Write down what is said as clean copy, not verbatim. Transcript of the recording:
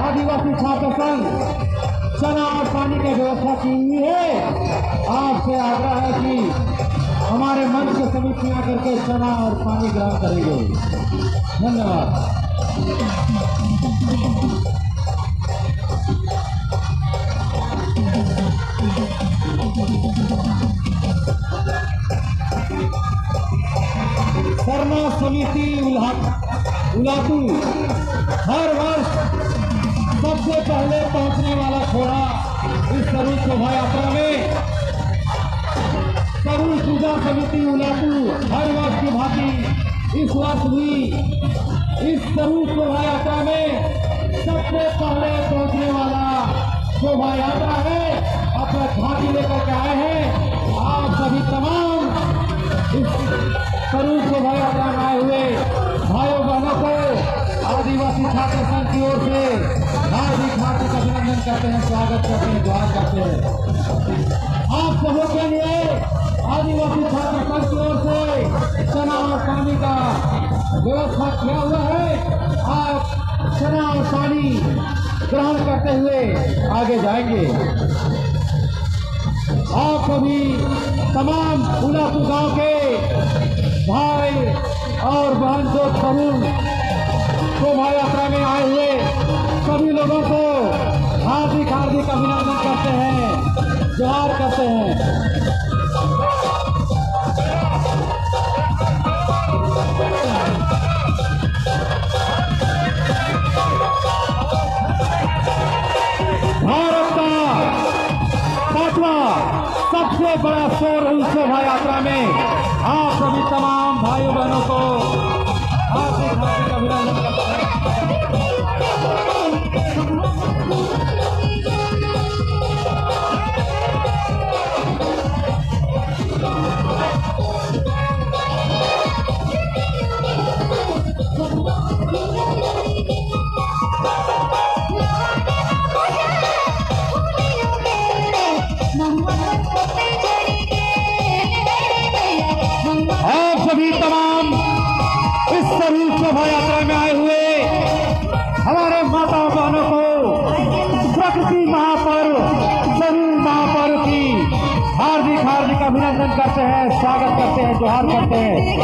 आदिवासी छात्र संघ चना और पानी की व्यवस्था की हुई है। आपसे आग्रह है कि हमारे मंच की समितियां करके चना और पानी ग्रहण करेंगे। धन्यवाद। शर्मा समिति उलातू हर वर्ष सबसे पहले पहुंचने वाला घोड़ा इस स्वरूप शोभा यात्रा में स्वरूप पूजा समिति उलातू हर वर्ष की भांति इस वर्ष भी इस स्वरूप शोभा यात्रा में सबसे पहले पहुंचने वाला शोभा यात्रा है। अपना झांकी लेकर के आए हैं। आप सभी तमाम इस स्वरूप शोभा यात्रा में आए हुए भाइयों बहनों को आदिवासी छात्र संघ की ओर से हार्दिक हार्दिक अभिनंदन करते हैं, स्वागत करते हैं, दुआ करते हैं। आप सबों के लिए आदिवासी छात्र संघ की ओर से चना और पानी का व्यवस्था किया हुआ है। आप चना और पानी ग्रहण करते हुए आगे जाएंगे। आप सभी तमाम उलातू गांव के भाई और बहन जो तरुण शोभा यात्रा में आए हुए सभी लोगों को हार्दिक हार्दिक अभिनंदन करते हैं, जोहार करते हैं। भारत का 5वां सबसे बड़ा शोर इस शोभा यात्रा में आप सभी तमाम भाइयों बहनों को हार्दिक हार्दिक अभिनंदन करते हैं। आप सभी सभी शोभा यात्रा में आए हुए हमारे माता बहनों को प्रकृति महापर्व जरूर महापर्व की हार्दिक हार्दिक अभिनंदन करते हैं, स्वागत करते हैं, जोहार करते हैं।